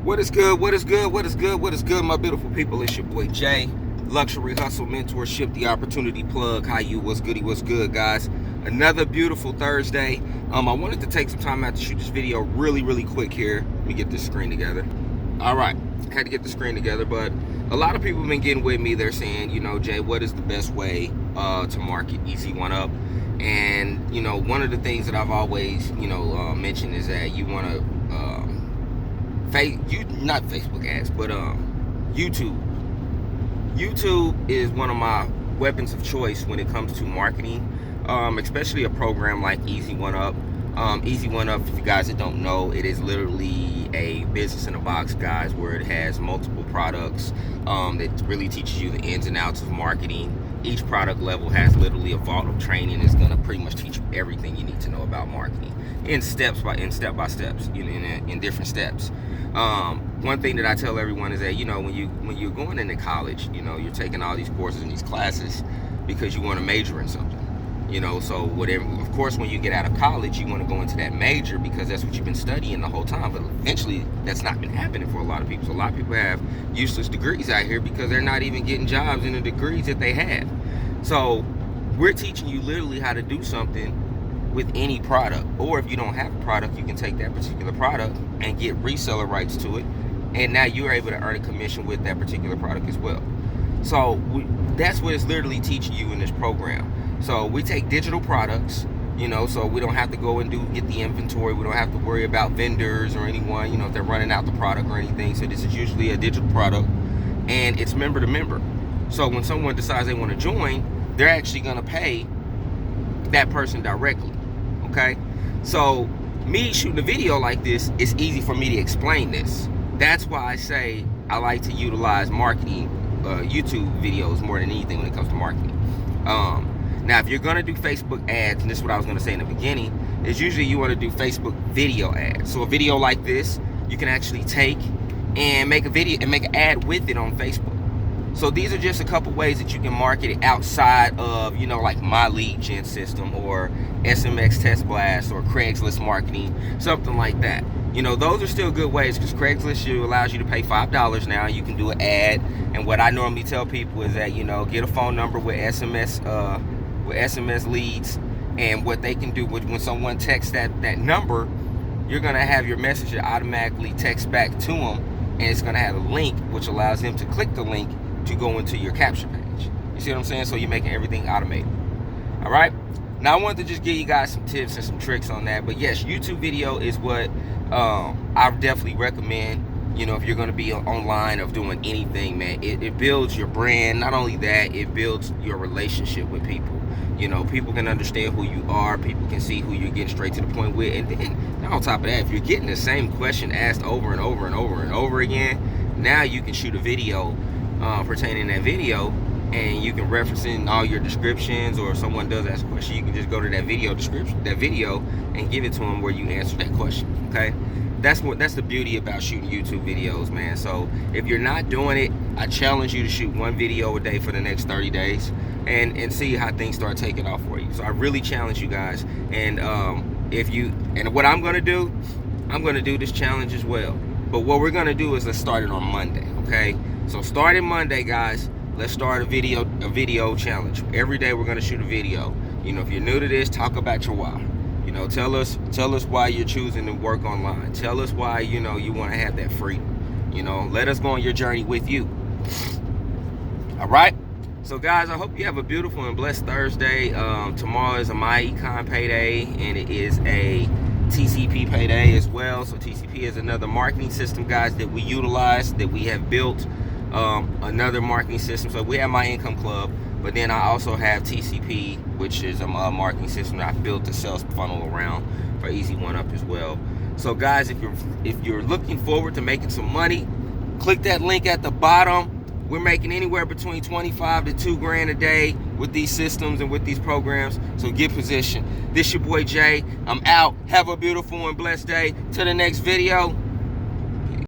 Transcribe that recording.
What is good? What is good? What is good? What is good, my beautiful people? It's your boy Jay. Luxury Hustle Mentorship, the opportunity plug. How you? What's goody? What's good, guys? Another beautiful Thursday. I wanted to take some time out to shoot this video really quick here. Let me get this screen together. All right, had to get the screen together, but a lot of people have been getting with me. They're saying, Jay, what is the best way to market Easy1up? And one of the things that I've always mentioned is that you want to not Facebook ads, but YouTube. YouTube is one of my weapons of choice when it comes to marketing, especially a program like Easy1up. Easy1up, if you guys that don't know, it is literally a business in a box, guys, where it has multiple products that really teaches you the ins and outs of marketing. Each product level has literally a vault of training. It's going to pretty much teach you everything you need to know about marketing in step by steps, in different steps. One thing that I tell everyone is that when you're going into college, you're taking all these courses and these classes because you want to major in something. So whatever, of course, when you get out of college, you want to go into that major because that's what you've been studying the whole time. But eventually, that's not been happening for a lot of people. So a lot of people have useless degrees out here because they're not even getting jobs in the degrees that they have. So we're teaching you literally how to do something with any product. Or if you don't have a product, you can take that particular product and get reseller rights to it. And now you're able to earn a commission with that particular product as well. So that's what it's literally teaching you in this program. So we take digital products, so we don't have to go and get the inventory. We don't have to worry about vendors or anyone, if they're running out the product or anything. So this is usually a digital product, and it's member to member. So when someone decides they want to join, they're actually going to pay that person directly, okay? So me shooting a video like this, it's easy for me to explain this. That's why I say I like to utilize marketing, YouTube videos more than anything when it comes to marketing. Now, if you're going to do Facebook ads, and this is what I was going to say in the beginning, is usually you want to do Facebook video ads. So a video like this, you can actually take and make a video and make an ad with it on Facebook. So these are just a couple ways that you can market it outside of, like my lead gen system or SMX Test Blast or Craigslist marketing, something like that. Those are still good ways because Craigslist allows you to pay $5 now. You can do an ad. And what I normally tell people is that, get a phone number with SMS leads, and what they can do when someone texts that number, you're going to have your messenger automatically text back to them, and it's going to have a link which allows them to click the link to go into your capture page. You see what I'm saying? So you're making everything automated. All right, now I wanted to just give you guys some tips and some tricks on that. But yes, YouTube video is what I definitely recommend. If you're going to be online of doing anything, man, it builds your brand. Not only that, it builds your relationship with people. People can understand who you are. People can see who you're getting straight to the point with. And then on top of that, if you're getting the same question asked over and over again, now you can shoot a video pertaining to that video, and you can reference in all your descriptions, or if someone does ask a question, you can just go to that video description, that video, and give it to them where you answer that question. Okay, that's the beauty about shooting YouTube videos, man. So if you're not doing it, I challenge you to shoot one video a day for the next 30 days and see how things start taking off for you. So I really challenge you guys. And what I'm gonna do this challenge as well. But what we're gonna do is let's start it on Monday, okay? So starting Monday, guys, let's start a video challenge. Every day we're gonna shoot a video. If you're new to this, talk about your why. Tell us why you're choosing to work online. Tell us why you want to have that freedom. Let us go on your journey with you. All right. So guys, I hope you have a beautiful and blessed Thursday. Tomorrow is a My Econ payday, and it is a TCP payday as well. So TCP is another marketing system, guys, that we utilize, that we have built. Another marketing system. So we have My Income Club, but then I also have TCP, which is a marketing system that I built the sales funnel around for Easy1up as well. So guys, if you're looking forward to making some money, click that link at the bottom. We're making anywhere between 25 to 2 grand a day with these systems and with these programs. So get positioned. This your boy Jay. I'm out. Have a beautiful and blessed day. To the next video.